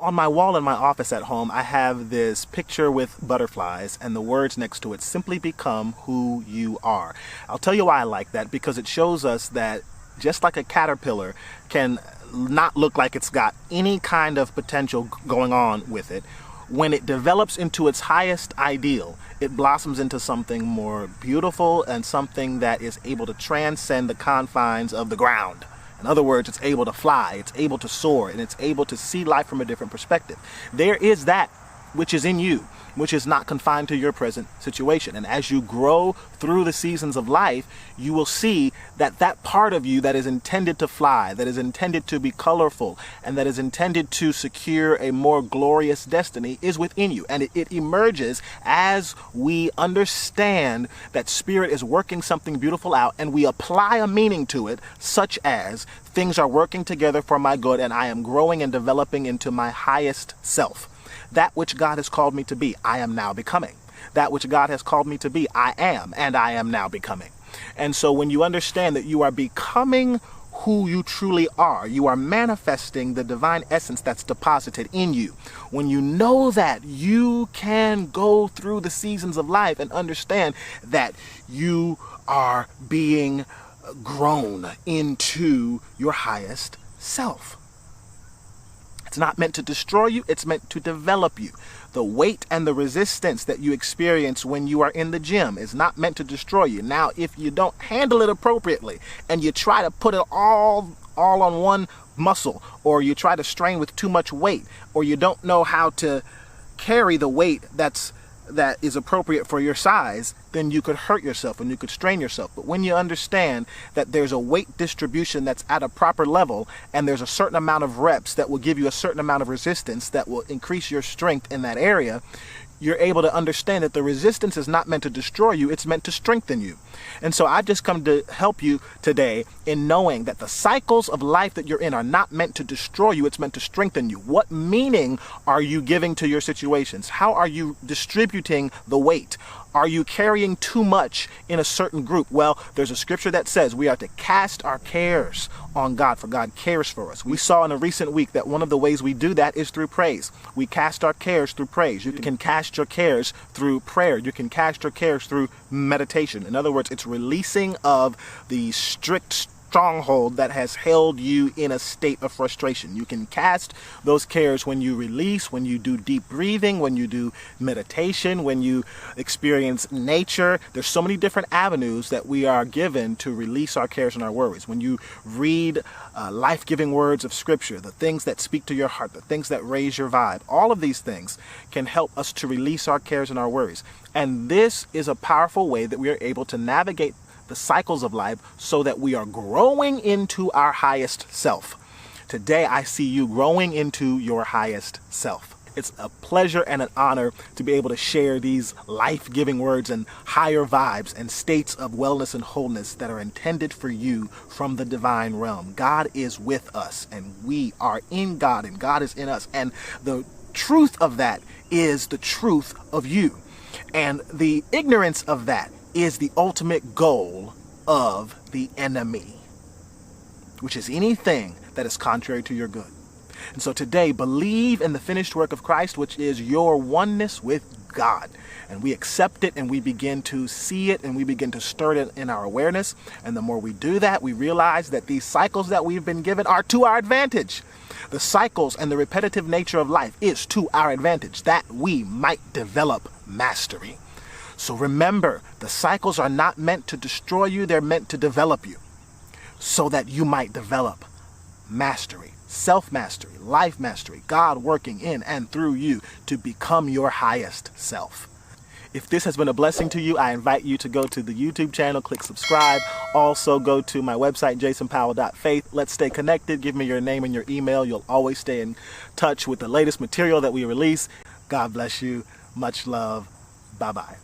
On my wall in my office at home, I have this picture with butterflies and the words next to it, simply become who you are. I'll tell you why I like that, because it shows us that just like a caterpillar can not look like it's got any kind of potential going on with it, when it develops into its highest ideal, it blossoms into something more beautiful and something that is able to transcend the confines of the ground. In other words, it's able to fly, it's able to soar, and it's able to see life from a different perspective. There is that which is in you, which is not confined to your present situation. And as you grow through the seasons of life, you will see that that part of you that is intended to fly, that is intended to be colorful, and that is intended to secure a more glorious destiny is within you. And it emerges as we understand that Spirit is working something beautiful out, and we apply a meaning to it, such as things are working together for my good, and I am growing and developing into my highest self. That which God has called me to be, I am now becoming. That which God has called me to be, I am, and I am now becoming. And so when you understand that you are becoming who you truly are, you are manifesting the divine essence that's deposited in you. When you know that, you can go through the seasons of life and understand that you are being grown into your highest self. It's not meant to destroy you, it's meant to develop you. The weight and the resistance that you experience when you are in the gym is not meant to destroy you. Now, if you don't handle it appropriately and you try to put it all on one muscle, or you try to strain with too much weight, or you don't know how to carry the weight that is appropriate for your size, then you could hurt yourself and you could strain yourself. But when you understand that there's a weight distribution that's at a proper level, and there's a certain amount of reps that will give you a certain amount of resistance that will increase your strength in that area, you're able to understand that the resistance is not meant to destroy you, it's meant to strengthen you. And so I just come to help you today in knowing that the cycles of life that you're in are not meant to destroy you, it's meant to strengthen you. What meaning are you giving to your situations? How are you distributing the weight? Are you carrying too much in a certain group? Well, there's a scripture that says we are to cast our cares on God, for God cares for us. We saw in a recent week that one of the ways we do that is through praise. We cast our cares through praise. You can cast your cares through prayer. You can cast your cares through meditation. In other words, it's releasing of the strict stronghold that has held you in a state of frustration. You can cast those cares when you release, when you do deep breathing, when you do meditation, when you experience nature. There's so many different avenues that we are given to release our cares and our worries. When you read life-giving words of scripture, the things that speak to your heart, the things that raise your vibe, all of these things can help us to release our cares and our worries. And this is a powerful way that we are able to navigate the cycles of life so that we are growing into our highest self. Today, I see you growing into your highest self. It's a pleasure and an honor to be able to share these life-giving words and higher vibes and states of wellness and wholeness that are intended for you from the divine realm. God is with us, and we are in God, and God is in us. And the truth of that is the truth of you. And the ignorance of that is the ultimate goal of the enemy, which is anything that is contrary to your good. And so today, believe in the finished work of Christ, which is your oneness with God. And we accept it, and we begin to see it, and we begin to stir it in our awareness. And the more we do that, we realize that these cycles that we've been given are to our advantage. The cycles and the repetitive nature of life is to our advantage, that we might develop mastery. So remember, the cycles are not meant to destroy you, they're meant to develop you so that you might develop mastery, self-mastery, life mastery, God working in and through you to become your highest self. If this has been a blessing to you, I invite you to go to the YouTube channel, click subscribe. Also go to my website, jasonpowell.faith. Let's stay connected. Give me your name and your email. You'll always stay in touch with the latest material that we release. God bless you. Much love. Bye-bye.